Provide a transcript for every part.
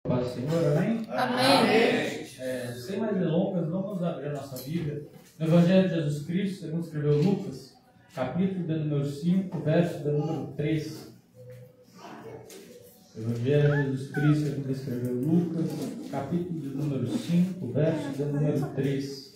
Paz do Senhor, amém? Amém. Sem mais delongas, vamos abrir a nossa Bíblia no Evangelho de Jesus Cristo, segundo escreveu Lucas, capítulo de número 5, verso de número 3. Evangelho de Jesus Cristo, segundo escreveu Lucas, capítulo de número 5, verso de número 3.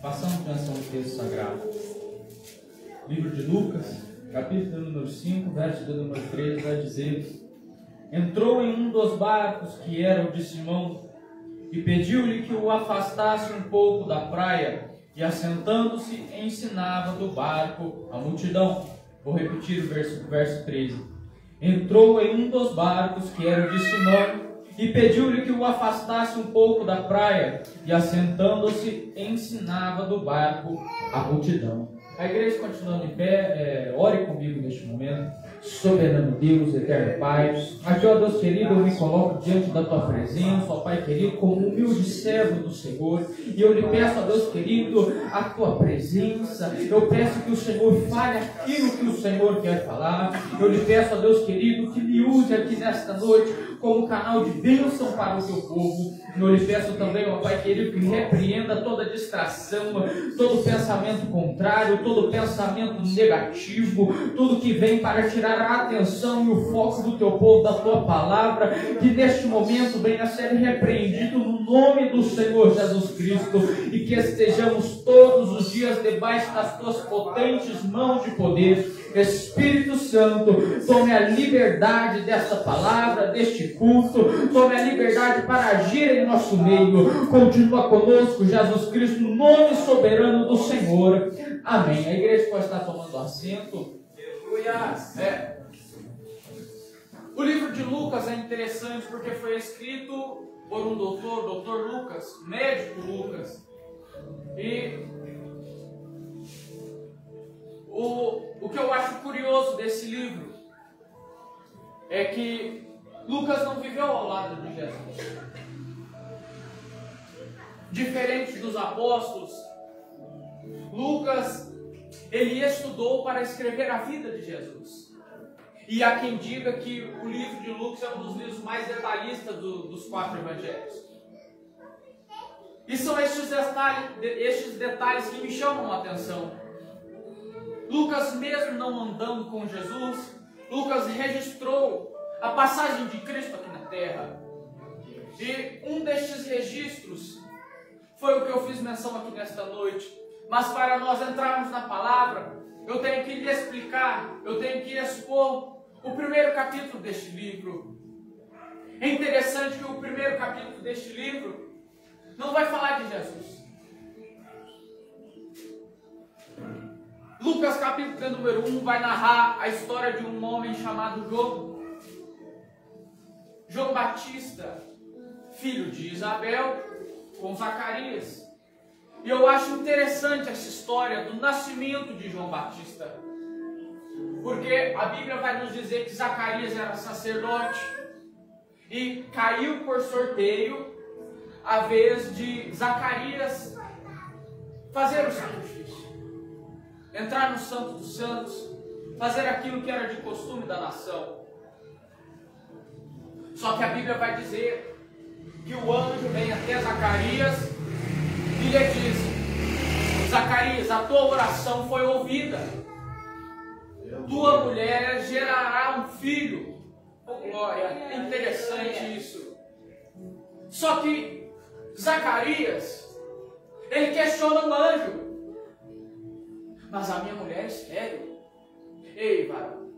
Façamos menção do texto sagrado. Livro de Lucas, capítulo número 5, verso do número 3, vai dizer: entrou em um dos barcos que era o de Simão e pediu-lhe que o afastasse um pouco da praia, e assentando-se ensinava do barco a multidão. Vou repetir o verso 13. Entrou em um dos barcos que era o de Simão e pediu-lhe que o afastasse um pouco da praia, e assentando-se ensinava do barco a multidão. A igreja continuando em pé, ore comigo neste momento. Soberano Deus, eterno Pai, aqui, ó Deus querido, eu me coloco diante da Tua presença, ó Pai querido, como humilde servo do Senhor, e eu lhe peço, ó Deus querido, a Tua presença. Eu peço que o Senhor fale aquilo que o Senhor quer falar. Eu lhe peço, ó Deus querido, que me use aqui nesta noite como canal de bênção para o Teu povo. Eu lhe peço também, ó Pai querido, que repreenda toda distração, todo pensamento contrário, todo pensamento negativo, tudo que vem para tirar a atenção e o foco do Teu povo, da Tua palavra, que neste momento venha a ser repreendido no nome do Senhor Jesus Cristo, e que estejamos todos os dias debaixo das Tuas potentes mãos de poder. Espírito Santo, tome a liberdade desta palavra, deste culto, tome a liberdade para agir em nosso meio. Continua conosco, Jesus Cristo, no nome soberano do Senhor. Amém. A igreja pode estar tomando assento. O livro de Lucas é interessante porque foi escrito por um doutor Lucas, médico Lucas. E o que eu acho curioso desse livro é que Lucas não viveu ao lado de Jesus. Diferente dos apóstolos, Lucas, ele estudou para escrever a vida de Jesus. E há quem diga que o livro de Lucas é um dos livros mais detalhistas dos 4 evangelhos. E são estes detalhes que me chamam a atenção. Lucas, mesmo não andando com Jesus, Lucas registrou a passagem de Cristo aqui na terra. E um destes registros foi o que eu fiz menção aqui nesta noite. Mas para nós entrarmos na palavra, eu tenho que lhe explicar, eu tenho que expor o primeiro capítulo deste livro. É interessante que o primeiro capítulo deste livro não vai falar de Jesus. Lucas capítulo número 1 vai narrar a história de um homem chamado João Batista, filho de Isabel, com Zacarias. E eu acho interessante essa história do nascimento de João Batista, porque a Bíblia vai nos dizer que Zacarias era sacerdote e caiu por sorteio a vez de Zacarias fazer o sacrifício, entrar no Santo dos Santos, fazer aquilo que era de costume da nação. Só que a Bíblia vai dizer que o anjo vem até Zacarias e lhe diz: Zacarias, a tua oração foi ouvida. Tua mulher gerará um filho. Oh, glória, é interessante isso. Só que Zacarias, ele questiona o anjo: mas a minha mulher é estéril. Ei, varão.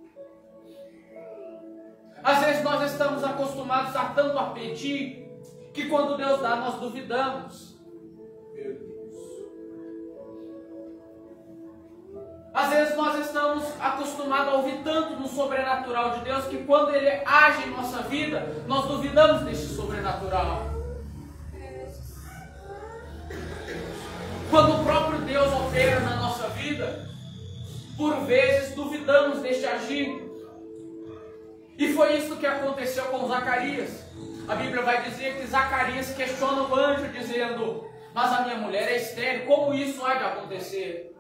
Às vezes nós estamos acostumados a tanto a pedir, que quando Deus dá, nós duvidamos. Às vezes nós estamos acostumados a ouvir tanto no sobrenatural de Deus, que quando Ele age em nossa vida, nós duvidamos desse sobrenatural. Quando o próprio Deus opera na nossa vida, por vezes duvidamos deste agir. E foi isso que aconteceu com Zacarias. A Bíblia vai dizer que Zacarias questiona o anjo, dizendo: mas a minha mulher é estéril, como isso há de acontecer?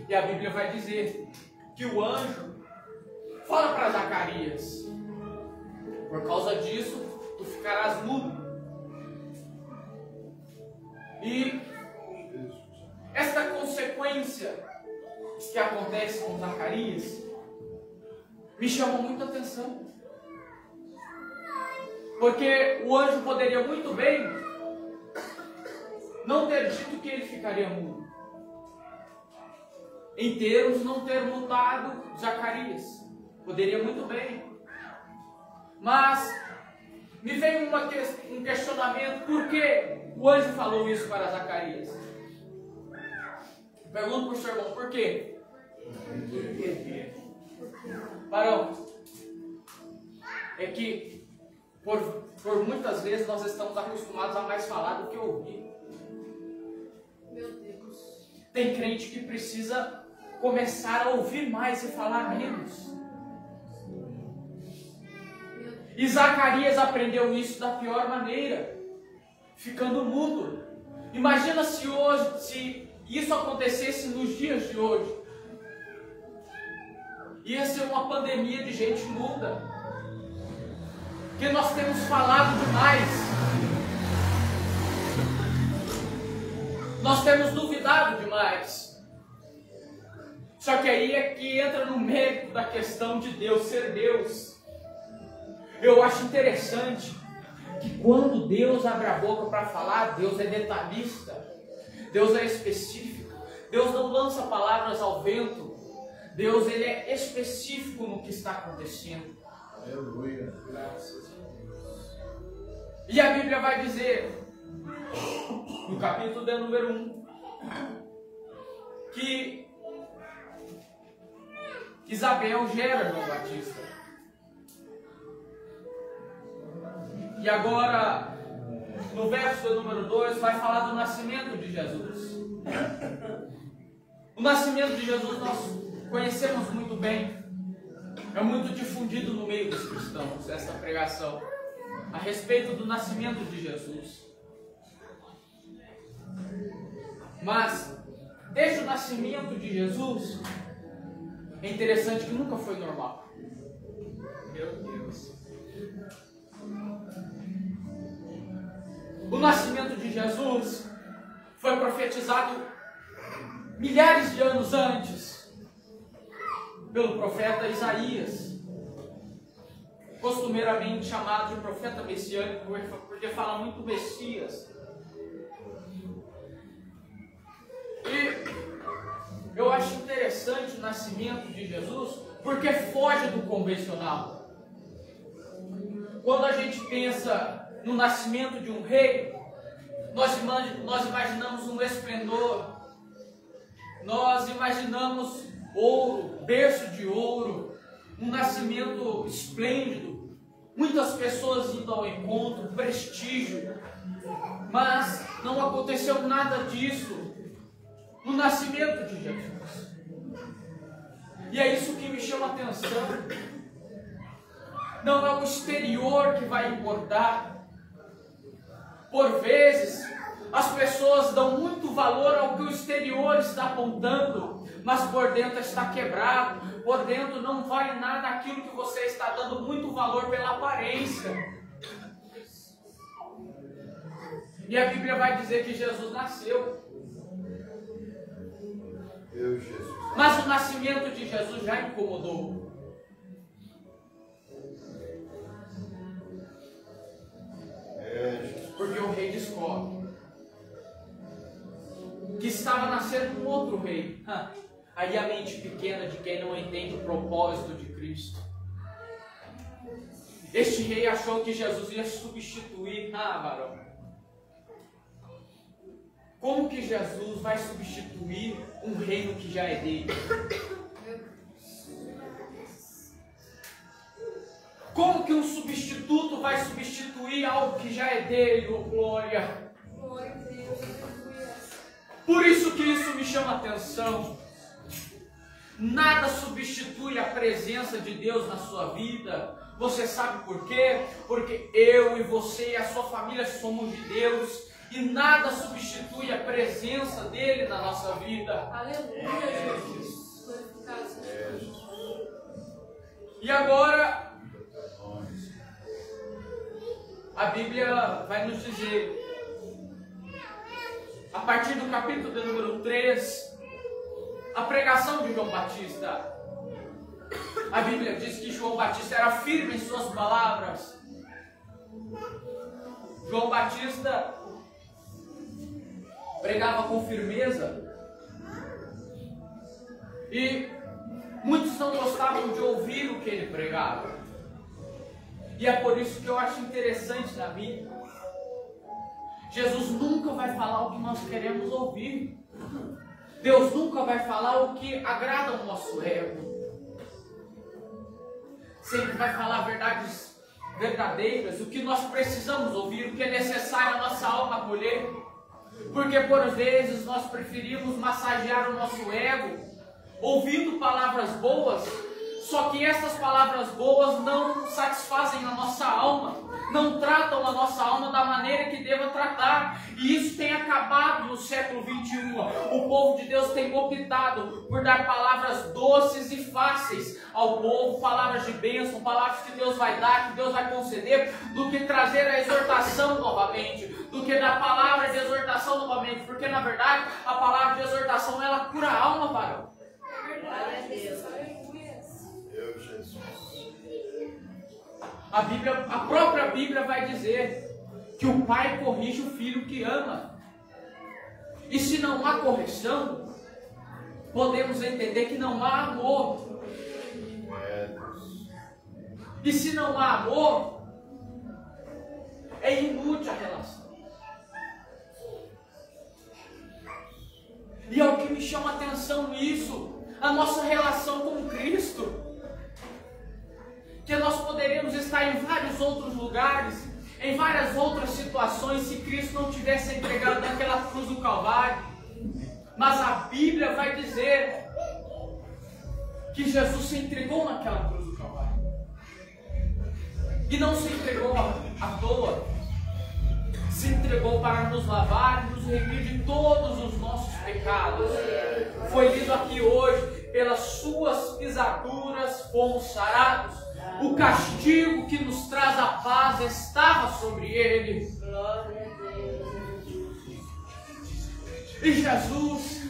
E a Bíblia vai dizer que o anjo fala para Zacarias: por causa disso, tu ficarás mudo. E esta consequência que acontece com Zacarias me chama muita atenção. Porque o anjo poderia muito bem não ter dito que ele ficaria mudo, em termos não ter mudado Zacarias. Poderia muito bem. Mas me vem um questionamento: por que o anjo falou isso para Zacarias? Pergunto para o seu irmão: por quê? Barão, é que por muitas vezes nós estamos acostumados a mais falar do que ouvir. Meu Deus. Tem crente que precisa começar a ouvir mais e falar menos. E Zacarias aprendeu isso da pior maneira, ficando mudo. Imagina se isso acontecesse nos dias de hoje. Ia ser uma pandemia de gente muda. Porque nós temos falado demais. Nós temos duvidado demais. Só que aí é que entra no mérito da questão de Deus ser Deus. Eu acho interessante que quando Deus abre a boca para falar, Deus é detalhista, Deus é específico, Deus não lança palavras ao vento, Deus ele é específico no que está acontecendo. Aleluia, graças a Deus. E a Bíblia vai dizer, no capítulo de número 1, que Isabel gera João Batista. E agora, no verso de número 2, vai falar do nascimento de Jesus. O nascimento de Jesus nós conhecemos muito bem. É muito difundido no meio dos cristãos essa pregação a respeito do nascimento de Jesus. Mas, desde o nascimento de Jesus, é interessante que nunca foi normal. Meu Deus. O nascimento de Jesus foi profetizado milhares de anos antes pelo profeta Isaías, costumeiramente chamado de profeta messiânico, porque fala muito Messias. E eu acho interessante o nascimento de Jesus porque foge do convencional. Quando a gente pensa no nascimento de um rei, nós imaginamos um esplendor, nós imaginamos ouro, berço de ouro, um nascimento esplêndido, muitas pessoas indo ao encontro, prestígio, mas não aconteceu nada disso no nascimento de Jesus. E é isso que me chama a atenção. Não é o exterior que vai importar. Por vezes, as pessoas dão muito valor ao que o exterior está apontando, mas por dentro está quebrado, por dentro não vale nada aquilo que você está dando muito valor pela aparência. E a Bíblia vai dizer que Jesus nasceu. Mas o nascimento de Jesus já incomodou. Porque o rei descobre que estava nascendo um outro rei. Aí a mente pequena de quem não entende o propósito de Cristo. Este rei achou que Jesus ia substituir. Varão, como que Jesus vai substituir um reino que já é dele? Como que um substituto vai substituir algo que já é dele? Oh, glória! Glória a Deus. Por isso que isso me chama a atenção. Nada substitui a presença de Deus na sua vida. Você sabe por quê? Porque eu e você e a sua família somos de Deus. E nada substitui a presença dele na nossa vida. Aleluia, Jesus. Glorificado seja Jesus. E agora, a Bíblia vai nos dizer, a partir do capítulo de número 3, a pregação de João Batista. A Bíblia diz que João Batista era firme em suas palavras. João Batista pregava com firmeza. E muitos não gostavam de ouvir o que ele pregava. E é por isso que eu acho interessante na Bíblia. Jesus nunca vai falar o que nós queremos ouvir. Deus nunca vai falar o que agrada ao nosso ego. Sempre vai falar verdades verdadeiras, o que nós precisamos ouvir, o que é necessário a nossa alma acolher. Porque por vezes nós preferimos massagear o nosso ego, ouvindo palavras boas, só que essas palavras boas não satisfazem a nossa alma, não tratam a nossa alma da maneira que deva tratar. E isso tem acabado no século 21. O povo de Deus tem optado por dar palavras doces e fáceis ao povo, palavras de bênção, palavras que Deus vai dar, que Deus vai conceder, do que trazer a exortação novamente, do que dar palavra de exortação novamente, porque na verdade a palavra de exortação ela cura a alma, varão. Glória a Deus. Aleluia. A própria Bíblia vai dizer que o pai corrige o filho que ama. E se não há correção, podemos entender que não há amor. E se não há amor, é inútil a relação. E é o que me chama a atenção isso, a nossa relação com Cristo. Que nós poderíamos estar em vários outros lugares, em várias outras situações, se Cristo não tivesse entregado naquela cruz do Calvário. Mas a Bíblia vai dizer que Jesus se entregou naquela cruz do Calvário. E não se entregou à toa. Se entregou para nos lavar e nos remir de todos os nossos pecados. Foi lido aqui hoje, pelas suas pisaduras fomos sarados. O castigo que nos traz a paz estava sobre ele. Glória a Deus. E Jesus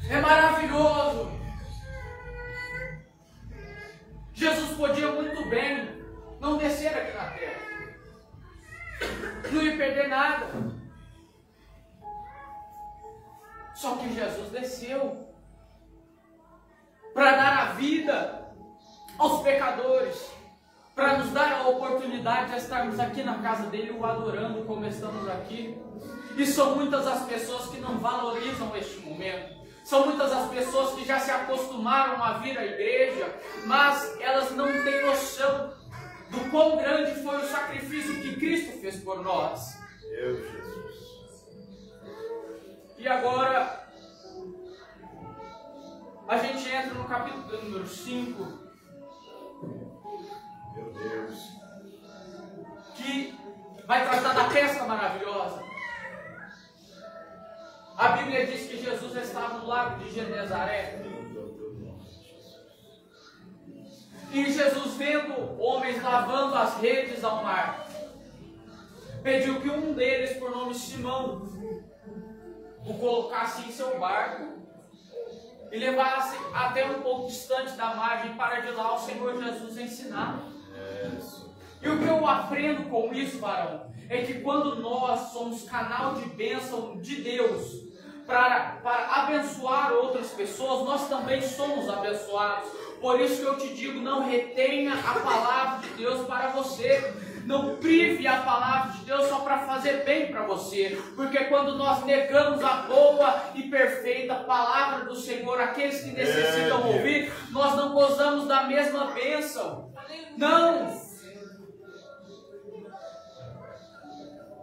é maravilhoso. Jesus podia muito bem não descer aqui na terra. Não ia perder nada. Só que Jesus desceu para dar a vida aos pecadores, para nos dar a oportunidade de estarmos aqui na casa dele, o adorando como estamos aqui. E são muitas as pessoas que não valorizam este momento. São muitas as pessoas que já se acostumaram a vir à igreja, mas elas não têm noção do quão grande foi o sacrifício que Cristo fez por nós. Jesus. E agora a gente entra no capítulo número 5. Meu Deus. Que vai tratar da pesca maravilhosa. A Bíblia diz que Jesus estava no lago de Genezaré. E Jesus, vendo homens lavando as redes ao mar, pediu que um deles, por nome Simão, o colocasse em seu barco e levasse até um pouco distante da margem para de lá o Senhor Jesus ensinar. E o que eu aprendo com isso, varão, é que quando nós somos canal de bênção de Deus para abençoar outras pessoas, nós também somos abençoados. Por isso que eu te digo, não retenha a palavra de Deus para você. Não prive a palavra de Deus só para fazer bem para você. Porque quando nós negamos a boa e perfeita palavra do Senhor, aqueles que necessitam ouvir, nós não gozamos da mesma bênção. Não!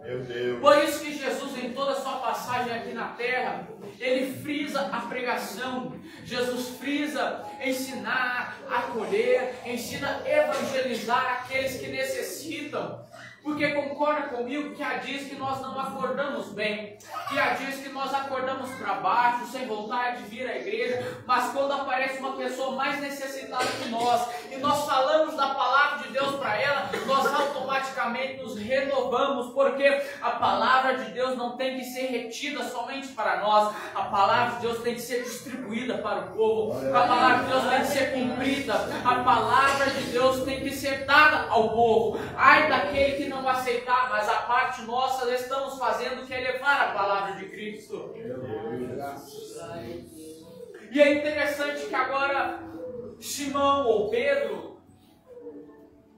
Meu Deus. Por isso que Jesus, em toda a sua passagem aqui na terra, ele frisa a pregação. Jesus frisa ensinar, acolher, ensina a evangelizar aqueles que necessitam. Porque concorda comigo que há dias que nós não acordamos bem, que há dias que nós acordamos para baixo, sem vontade de vir à igreja, mas quando aparece uma pessoa mais necessitada que nós, e nós falamos da palavra de Deus para ela, nós automaticamente nos renovamos, porque a palavra de Deus não tem que ser retida somente para nós, a palavra de Deus tem que ser distribuída para o povo, a palavra de Deus tem que ser cumprida, a palavra de Deus tem que ser dada ao povo. Ai daquele que não aceitar, mas a parte nossa estamos fazendo que é levar a palavra de Cristo. E é interessante que agora Simão ou Pedro,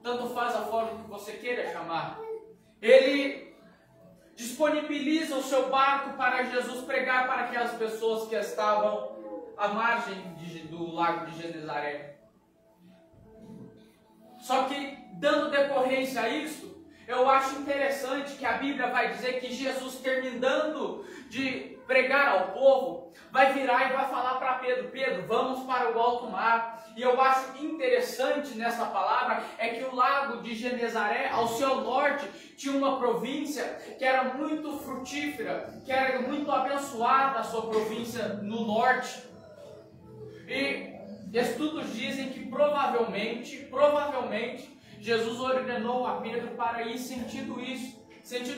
tanto faz a forma que você queira chamar, ele disponibiliza o seu barco para Jesus pregar para aquelas pessoas que estavam à margem do lago de Genezaré. Só que, dando decorrência a isso, eu acho interessante que a Bíblia vai dizer que Jesus, terminando de pregar ao povo, vai virar e vai falar para Pedro: Pedro, vamos para o alto mar. E eu acho interessante nessa palavra é que o lago de Genezaré, ao seu norte, tinha uma província que era muito frutífera, que era muito abençoada, a sua província no norte. E estudos dizem que provavelmente, Jesus ordenou a Pedro para ir sentido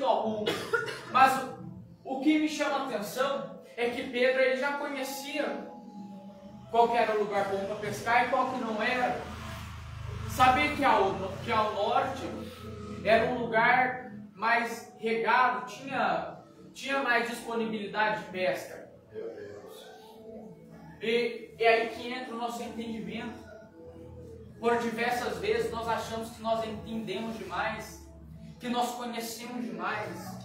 algum. Mas o que me chama a atenção é que Pedro ele já conhecia qual que era o lugar bom para pescar e qual que não era. Sabia que ao norte era um lugar mais regado, tinha mais disponibilidade de pesca. E é aí que entra o nosso entendimento. Por diversas vezes nós achamos que nós entendemos demais, que nós conhecemos demais.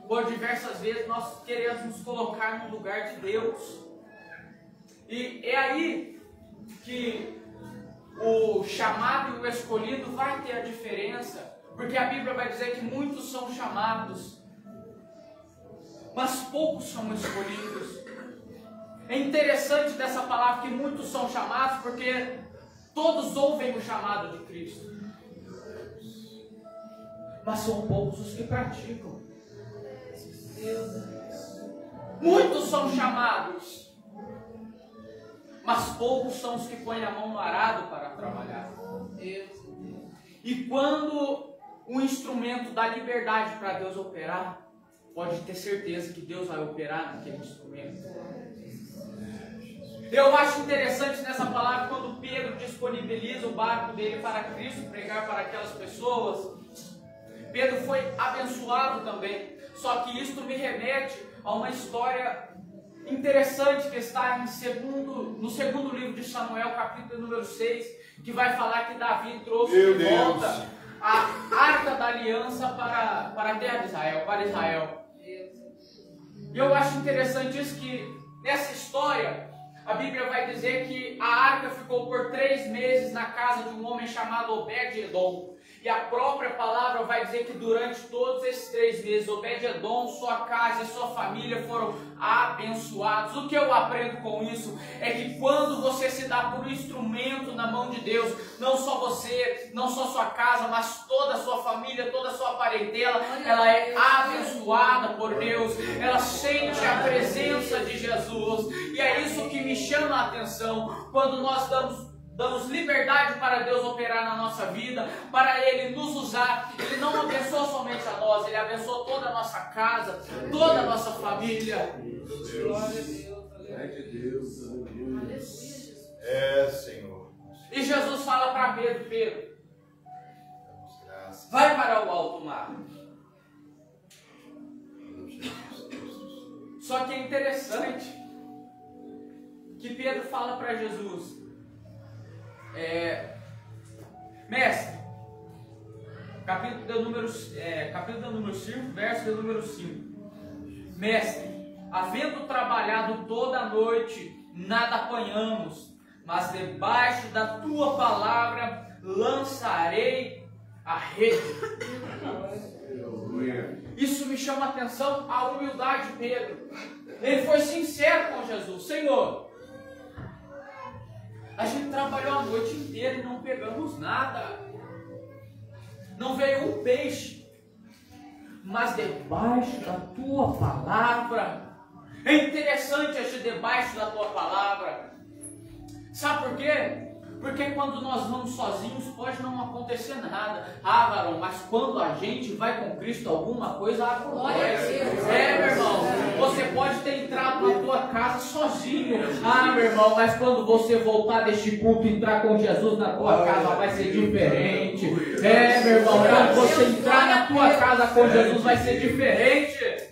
Por diversas vezes nós queremos nos colocar no lugar de Deus. E é aí que o chamado e o escolhido vai ter a diferença. Porque a Bíblia vai dizer que muitos são chamados, mas poucos são escolhidos. É interessante dessa palavra que muitos são chamados, porque todos ouvem o chamado de Cristo, mas são poucos os que praticam. Muitos são chamados, mas poucos são os que põem a mão no arado para trabalhar. E quando o instrumento dá liberdade para Deus operar, pode ter certeza que Deus vai operar naquele instrumento. Eu acho interessante nessa palavra quando Pedro disponibiliza o barco dele para Cristo pregar para aquelas pessoas. Pedro foi abençoado também. Só que isso me remete a uma história interessante que está no segundo livro de Samuel, capítulo número 6, que vai falar que Davi trouxe de volta a Arca da Aliança para a terra de Israel, para Israel. E eu acho interessante isso, que nessa história a Bíblia vai dizer que a arca ficou por 3 meses na casa de um homem chamado Obed-Edom. E a própria palavra vai dizer que durante todos esses 3 meses, Obed-Edom, sua casa e sua família foram abençoados. O que eu aprendo com isso é que quando você se dá por um instrumento na mão de Deus, não só você, não só sua casa, mas toda a sua família, toda a sua parentela, ela é abençoada por Deus, ela sente a presença de Jesus. E é isso que me chama a atenção, quando nós damos liberdade para Deus operar na nossa vida, para Ele nos usar. Ele não abençoa somente a nós, Ele abençoa toda a nossa casa, toda a nossa família. Glória a Deus, aleluia. É, Senhor. E Jesus fala para Pedro: Pedro, vai para o alto mar. Só que é interessante que Pedro fala para Jesus: mestre, capítulo de número 5, verso de número 5. Mestre, havendo trabalhado toda a noite, nada apanhamos, mas debaixo da tua palavra lançarei a rede. Isso me chama a atenção, a humildade de Pedro. Ele foi sincero com Jesus: Senhor, a gente trabalhou a noite inteira e não pegamos nada. Não veio um peixe. mas debaixo da tua palavra. É interessante este debaixo da tua palavra. Sabe por quê? Porque quando nós vamos sozinhos pode não acontecer nada. Ah, varão, mas quando a gente vai com Cristo, alguma coisa acontece. Meu irmão, você pode ter entrado na tua casa sozinho. Ah, meu irmão, mas quando você voltar deste culto e entrar com Jesus na tua casa vai ser diferente. Meu irmão, quando você entrar na tua casa com Jesus vai ser diferente.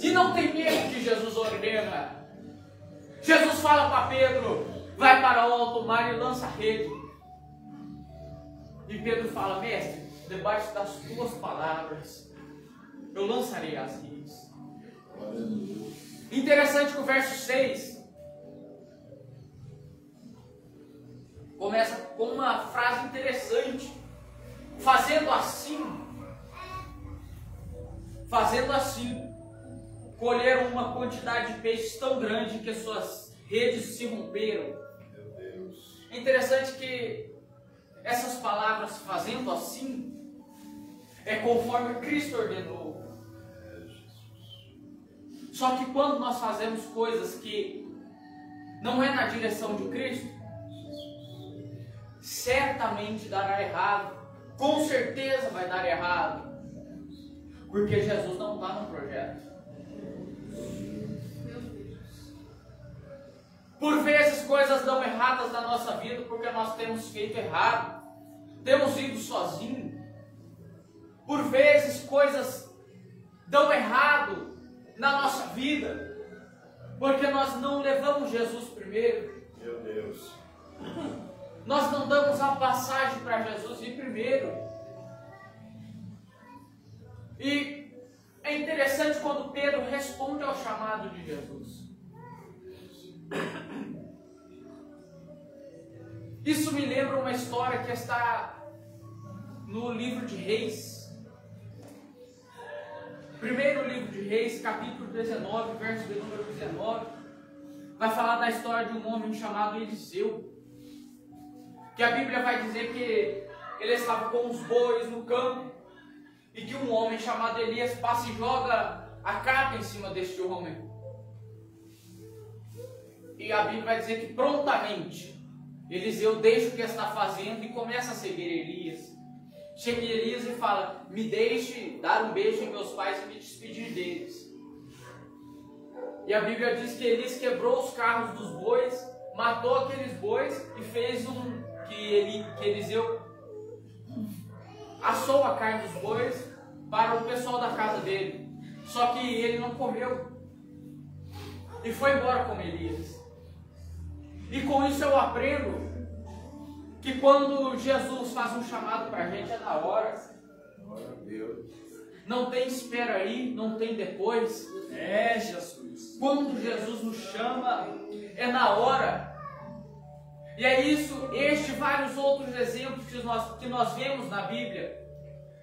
E não tem medo que Jesus ordena. Jesus fala para Pedro: vai para o alto mar e lança a rede. E Pedro fala: mestre, debaixo das tuas palavras eu lançarei as redes. Interessante que o verso 6 começa com uma frase interessante: fazendo assim, colheram uma quantidade de peixes tão grande que suas redes se romperam. Meu Deus. É interessante que essas palavras, fazendo assim, é conforme Cristo ordenou. Só que quando nós fazemos coisas que não é na direção de Cristo, certamente dará errado. Com certeza vai dar errado. Porque Jesus não está no projeto. Por vezes coisas dão erradas na nossa vida porque nós temos feito errado, temos ido sozinhos. Por vezes coisas dão errado na nossa vida porque nós não levamos Jesus primeiro. Meu Deus. Nós não damos a passagem para Jesus ir primeiro. E é interessante quando Pedro responde ao chamado de Jesus. Isso me lembra uma história que está no livro de Reis. Primeiro livro de Reis, capítulo 19, verso de número 19. Vai falar da história de um homem chamado Eliseu. Que a Bíblia vai dizer que ele estava com os bois no campo e que um homem chamado Elias passa e joga a capa em cima deste homem. E a Bíblia vai dizer que prontamente Eliseu deixa o que está fazendo e começa a seguir Elias. Chega Elias e fala: me deixe dar um beijo em meus pais e me despedir deles. E a Bíblia diz que Elias quebrou os carros dos bois, matou aqueles bois e fez que Eliseu assou a carne dos bois para o pessoal da casa dele. Só que ele não comeu e foi embora com Elias. E com isso eu aprendo que quando Jesus faz um chamado para a gente é na hora. Não tem espera aí, não tem depois. Jesus. Quando Jesus nos chama é na hora. E é isso, e vários outros exemplos que nós vemos na Bíblia,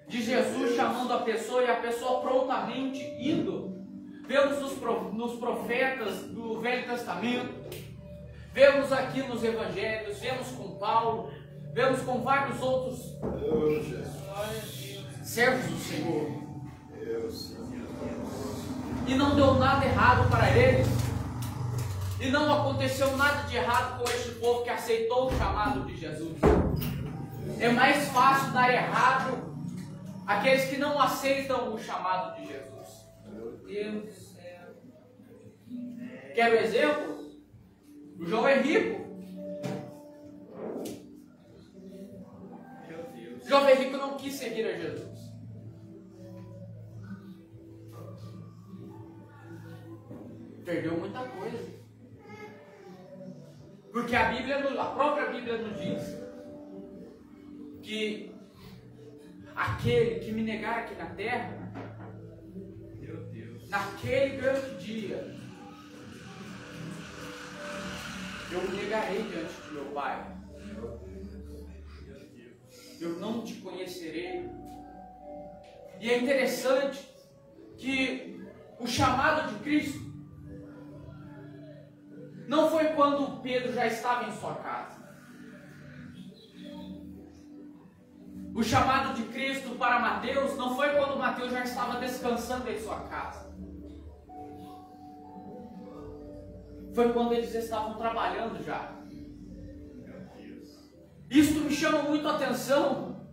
de Jesus chamando a pessoa e a pessoa prontamente indo. Vemos nos profetas do Velho Testamento, vemos aqui nos Evangelhos, vemos com Paulo, vemos com vários outros servos do Senhor. E não deu nada errado para eles. E não aconteceu nada de errado com este povo que aceitou o chamado de Jesus. É mais fácil dar errado aqueles que não aceitam o chamado de Jesus. Meu Deus do céu. Quer um exemplo? O João Henrico. João Henrico não quis seguir a Jesus. Perdeu muita coisa. Porque a própria Bíblia nos diz que aquele que me negar aqui na terra, naquele grande dia, eu me negarei diante de meu Pai. Eu não te conhecerei. E é interessante que o chamado de Cristo não foi quando Pedro já estava em sua casa. O chamado de Cristo para Mateus não foi quando Mateus já estava descansando em sua casa. Foi quando eles estavam trabalhando já. Isso me chama muito a atenção,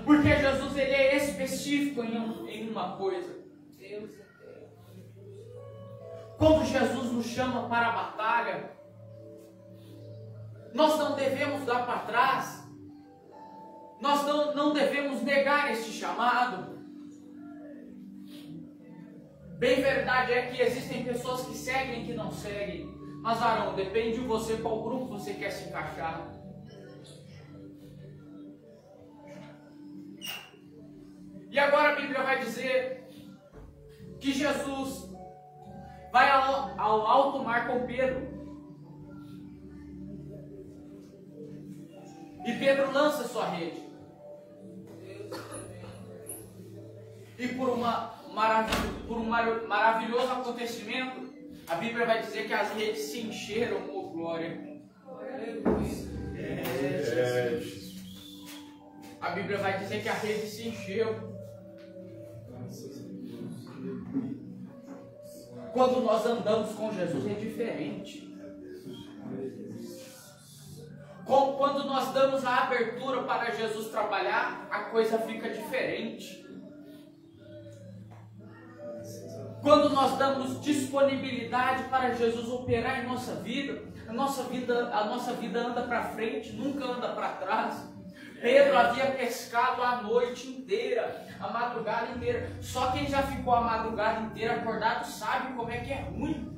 porque Jesus ele é específico em uma coisa. Quando Jesus nos chama para a batalha, nós não devemos dar para trás. Nós não devemos negar este chamado. Bem verdade é que existem pessoas que seguem e que não seguem. Mas Arão, depende de você qual grupo você quer se encaixar. E agora a Bíblia vai dizer que Jesus vai ao alto mar com Pedro. E Pedro lança sua rede. E por um maravilhoso acontecimento, a Bíblia vai dizer que as redes se encheram com glória. A Bíblia vai dizer que a rede se encheu. Quando nós andamos com Jesus é diferente. Quando nós damos a abertura para Jesus trabalhar, a coisa fica diferente. Quando nós damos disponibilidade para Jesus operar em nossa vida, a nossa vida anda para frente, nunca anda para trás. Pedro havia pescado a noite inteira, a madrugada inteira. Só quem já ficou a madrugada inteira acordado sabe como é que é ruim.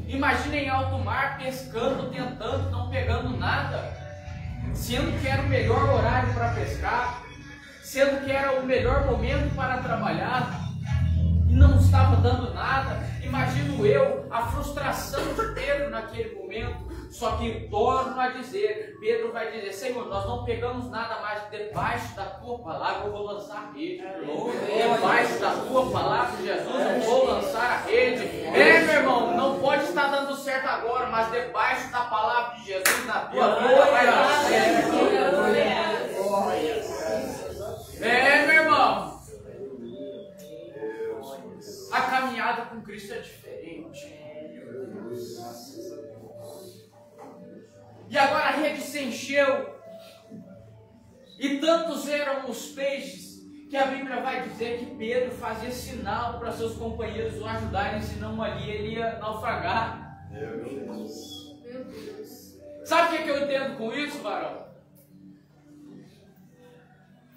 Imagina em alto mar, pescando, tentando, não pegando nada, sendo que era o melhor horário para pescar, sendo que era o melhor momento para trabalhar, e não estava dando nada. Imagino eu a frustração de Pedro naquele momento. Só que torno a dizer, Pedro vai dizer: Senhor, nós não pegamos nada mais, debaixo da tua palavra eu vou lançar a rede. Debaixo da tua palavra, Jesus, eu vou lançar a rede. Meu irmão, não pode estar dando certo agora, mas debaixo da palavra de Jesus na tua vida vai dar certo. Meu irmão, a caminhada com Cristo é diferente. E agora a rede se encheu. E tantos eram os peixes que a Bíblia vai dizer que Pedro fazia sinal para seus companheiros o ajudarem, senão ali ele ia naufragar. Meu Deus. Sabe o que eu entendo com isso, varão?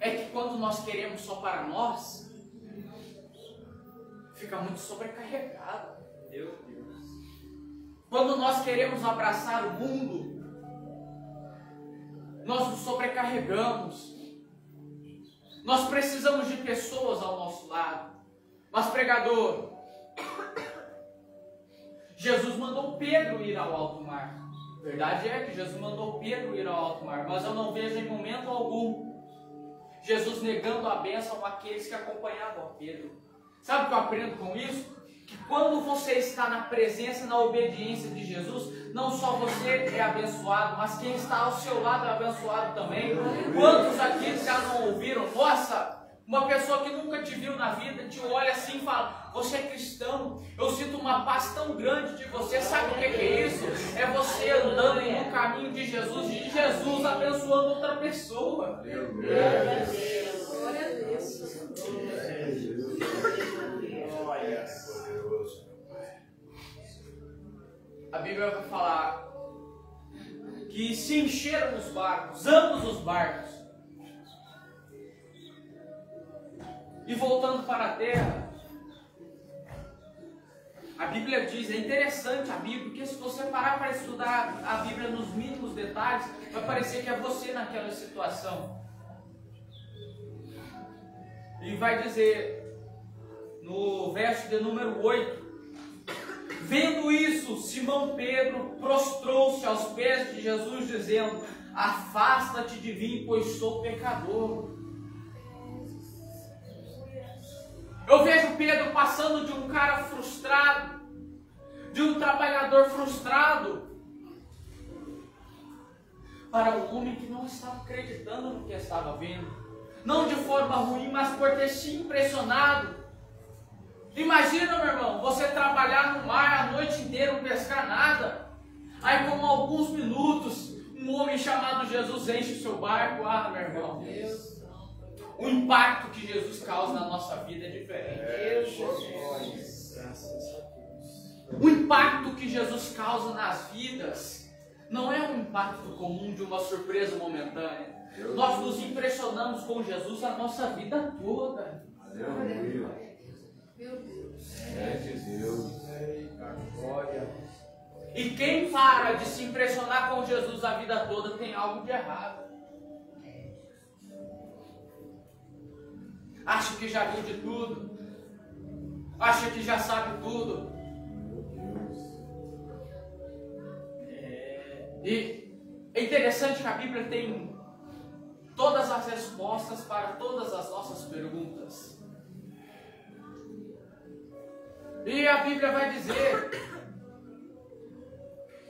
É que quando nós queremos só para nós, fica muito sobrecarregado. Meu Deus. Quando nós queremos abraçar o mundo, nós nos sobrecarregamos. Nós precisamos de pessoas ao nosso lado. Mas pregador, Jesus mandou Pedro ir ao alto mar. Verdade é que Jesus mandou Pedro ir ao alto mar, mas eu não vejo em momento algum Jesus negando a bênção àqueles que acompanhavam a Pedro. Sabe o que eu aprendo com isso? Que quando você está na presença, na obediência de Jesus, não só você é abençoado, mas quem está ao seu lado é abençoado também. Quantos aqui já não ouviram? Nossa, uma pessoa que nunca te viu na vida te olha assim e fala: você é cristão, eu sinto uma paz tão grande de você. Sabe o que é isso? É você andando no caminho de Jesus e Jesus abençoando outra pessoa. Meu Deus. Glória a Deus. A Bíblia vai falar que se encheram os barcos, ambos os barcos. E voltando para a terra, a Bíblia diz, é interessante a Bíblia, porque se você parar para estudar a Bíblia nos mínimos detalhes, vai parecer que é você naquela situação. E vai dizer, no verso de número 8, vendo isso, Simão Pedro prostrou-se aos pés de Jesus, dizendo: afasta-te de mim, pois sou pecador. Eu vejo Pedro passando de um cara frustrado, de um trabalhador frustrado, para um homem que não estava acreditando no que estava vendo. Não de forma ruim, mas por ter se impressionado. Imagina, meu irmão, você trabalhar no mar a noite inteira, não pescar nada. Aí, com alguns minutos, um homem chamado Jesus enche o seu barco. Ah, meu irmão, o impacto que Jesus causa na nossa vida é diferente. O impacto que Jesus causa nas vidas não é um impacto comum de uma surpresa momentânea. Nós nos impressionamos com Jesus a nossa vida toda. Aleluia. Meu Deus. É de Deus. Glória. E quem para de se impressionar com Jesus a vida toda tem algo de errado. Acha que já viu de tudo. Acha que já sabe tudo. E é interessante que a Bíblia tem todas as respostas para todas as nossas perguntas. E a Bíblia vai dizer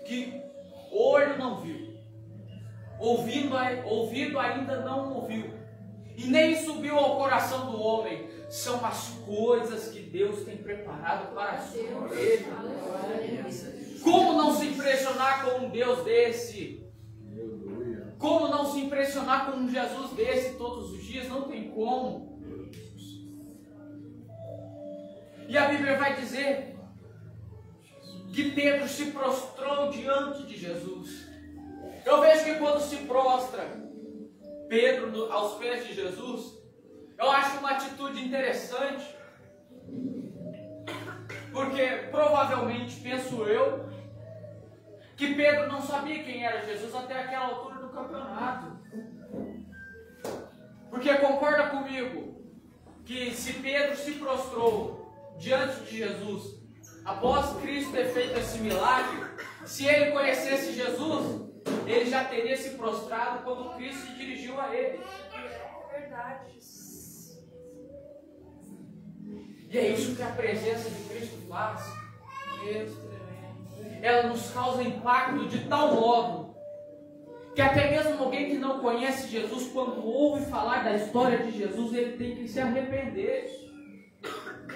que olho não viu, ouvido ainda não ouviu, e nem subiu ao coração do homem, são as coisas que Deus tem preparado para ele. Como não se impressionar com um Deus desse? Como não se impressionar com um Jesus desse todos os dias? Não tem como. E a Bíblia vai dizer que Pedro se prostrou diante de Jesus. Eu vejo que quando se prostra Pedro aos pés de Jesus, eu acho uma atitude interessante, porque provavelmente, penso eu, que Pedro não sabia quem era Jesus até aquela altura do campeonato. Porque concorda comigo que se Pedro se prostrou diante de Jesus após Cristo ter feito esse milagre, se ele conhecesse Jesus, ele já teria se prostrado quando Cristo se dirigiu a ele. É verdade. E é isso que a presença de Cristo faz. Ela nos causa impacto de tal modo que até mesmo alguém que não conhece Jesus, quando ouve falar da história de Jesus, ele tem que se arrepender,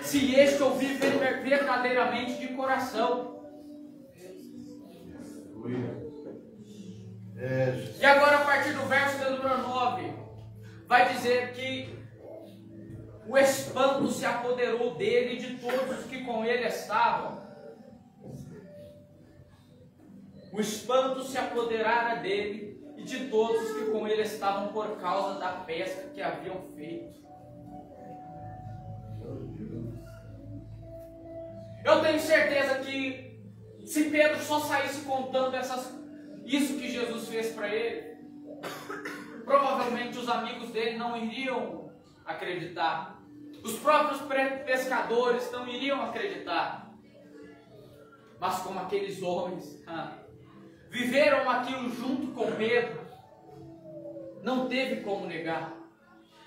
se este ouvir verdadeiramente de coração. E agora, a partir do verso de número 9, vai dizer que o espanto se apoderou dele e de todos os que com ele estavam. O espanto se apoderara dele e de todos os que com ele estavam por causa da pesca que haviam feito. Eu tenho certeza que se Pedro só saísse contando isso que Jesus fez para ele, provavelmente os amigos dele não iriam acreditar. Os próprios pescadores não iriam acreditar. Mas como aqueles homens viveram aquilo junto com Pedro, não teve como negar.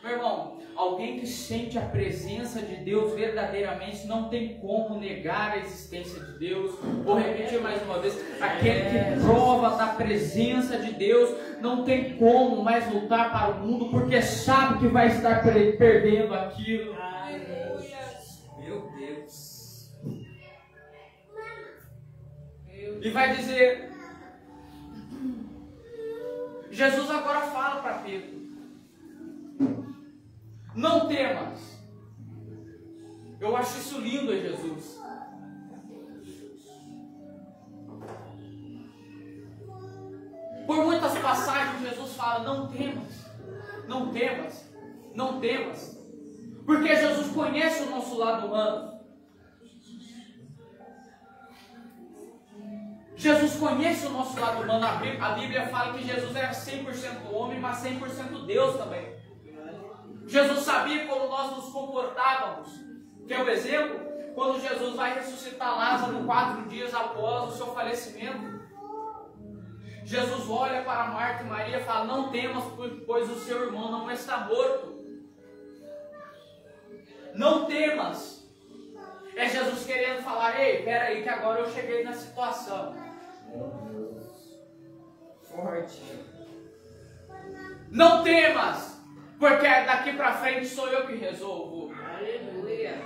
Meu irmão, alguém que sente a presença de Deus verdadeiramente não tem como negar a existência de Deus. Vou repetir mais uma vez: aquele que prova da presença de Deus não tem como mais lutar para o mundo, porque sabe que vai estar perdendo aquilo. Meu Deus. E vai dizer, Jesus agora fala para Pedro: não temas. Eu acho isso lindo em Jesus. Por muitas passagens Jesus fala: não temas, não temas, não temas. Porque Jesus conhece o nosso lado humano. Jesus conhece o nosso lado humano. A Bíblia fala que Jesus era 100% homem, mas 100% Deus também. Jesus sabia como nós nos comportávamos. Quer um exemplo? Quando Jesus vai ressuscitar Lázaro 4 dias após o seu falecimento, Jesus olha para Marta e Maria e fala: não temas, pois o seu irmão não está morto. Não temas. É Jesus querendo falar: ei, peraí, que agora eu cheguei na situação. Forte. Não temas, porque daqui para frente sou eu que resolvo. Aleluia.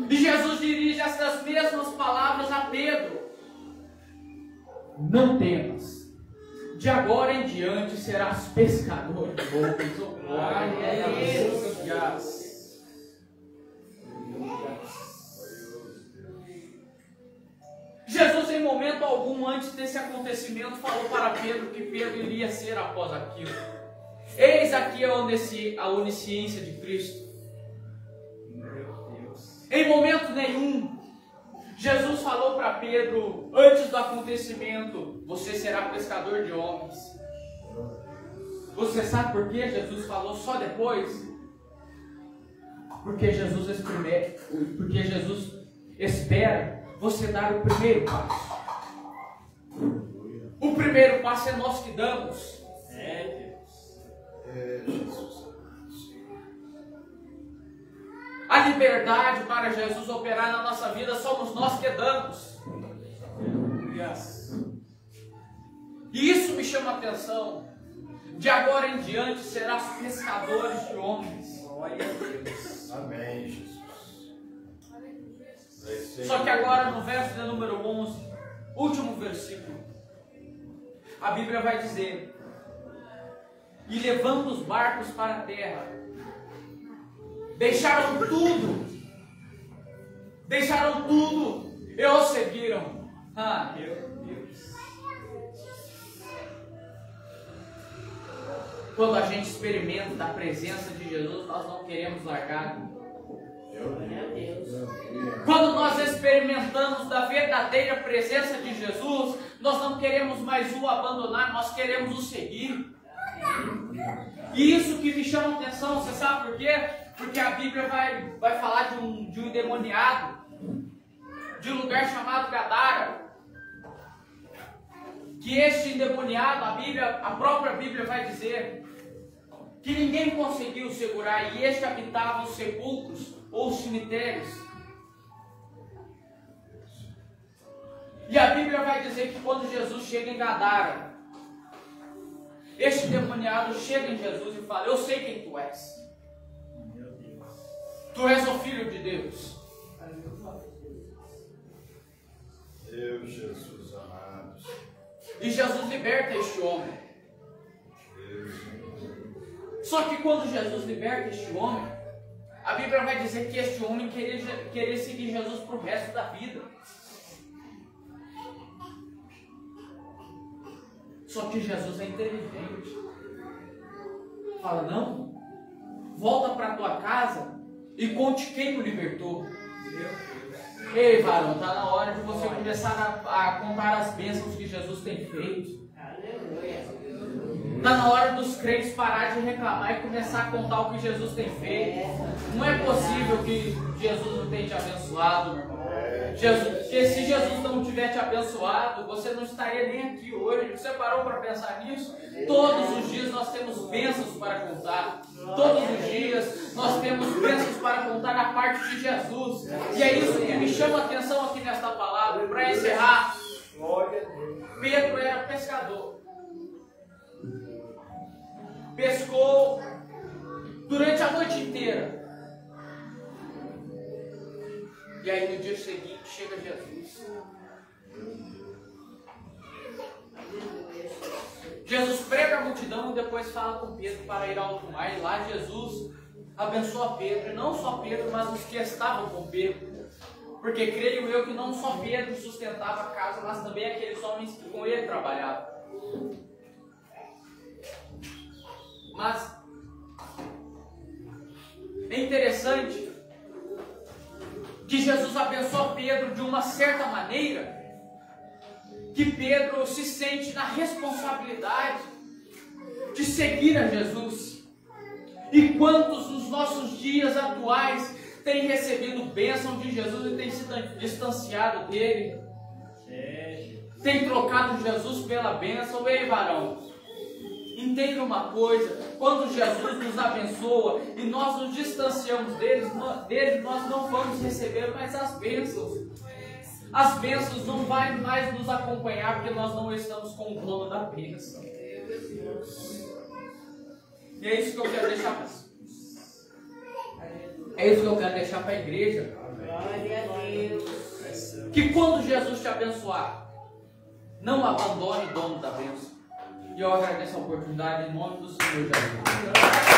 E Jesus dirige essas mesmas palavras a Pedro. Não temas, de agora em diante serás pescador de homens. Oh, glória a Deus. Jesus, em momento algum antes desse acontecimento, falou para Pedro que Pedro iria ser após aquilo. Eis aqui a onisciência de Cristo. Em momento nenhum, Jesus falou para Pedro, antes do acontecimento, você será pescador de homens. Você sabe por que Jesus falou só depois? Porque Jesus espera você dar o primeiro passo. O primeiro passo é nós que damos. Jesus. A liberdade para Jesus operar na nossa vida somos nós que damos. E isso me chama a atenção. De agora em diante serás pescadores de homens. Glória a Deus. Amém, Jesus. Só que agora no verso de número 11, último versículo, a Bíblia vai dizer: e levando os barcos para a terra, deixaram tudo e o seguiram. Ah, meu Deus. Quando a gente experimenta da presença de Jesus, nós não queremos largar. Glória a Deus. Quando nós experimentamos da verdadeira presença de Jesus, nós não queremos mais o abandonar, nós queremos o seguir. E isso que me chama a atenção, você sabe por quê? Porque a Bíblia vai falar de um endemoniado, de um lugar chamado Gadara. Que este endemoniado, a própria Bíblia vai dizer que ninguém conseguiu segurar, e este habitava os sepulcros ou os cemitérios. E a Bíblia vai dizer que quando Jesus chega em Gadara, este endemoniado chega em Jesus e fala: eu sei quem tu és. Tu és o Filho de Deus. Deus, Jesus amado. E Jesus liberta este homem. Só que quando Jesus liberta este homem, a Bíblia vai dizer que este homem queria seguir Jesus para o resto da vida. Só que Jesus é inteligente. Fala: não, volta para tua casa e conte quem o libertou. Ei, varão, está na hora de você começar a contar as bênçãos que Jesus tem feito. Está na hora dos crentes parar de reclamar e começar a contar o que Jesus tem feito. Não é possível que Jesus não tenha te abençoado, meu irmão. Porque se Jesus não tiver te abençoado, você não estaria nem aqui hoje. Você parou para pensar nisso? Todos os dias nós temos bênçãos para contar. Todos os dias nós temos bênçãos para contar da parte de Jesus. E é isso que me chama a atenção aqui nesta palavra. Para encerrar, Pedro era pescador. Pescou durante a noite inteira. E aí no dia seguinte chega Jesus. Jesus prega a multidão e depois fala com Pedro para ir ao alto mar. E lá Jesus abençoa Pedro. E não só Pedro, mas os que estavam com Pedro. Porque creio eu que não só Pedro sustentava a casa, mas também aqueles homens que com ele trabalhavam. Mas é interessante que Jesus abençoa Pedro de uma certa maneira que Pedro se sente na responsabilidade de seguir a Jesus. E quantos nos nossos dias atuais têm recebido bênção de Jesus e têm se distanciado dele? Tem trocado Jesus pela bênção. Ei, varão, entenda uma coisa: quando Jesus nos abençoa e nós nos distanciamos dele, nós não vamos receber mais as bênçãos. As bênçãos não vão mais nos acompanhar porque nós não estamos com o dono da bênção. E é isso que eu quero deixar. É isso que eu quero deixar para a igreja. Glória a Deus. Que quando Jesus te abençoar, não abandone o dono da bênção. E eu agradeço a oportunidade em nome do Senhor Jesus.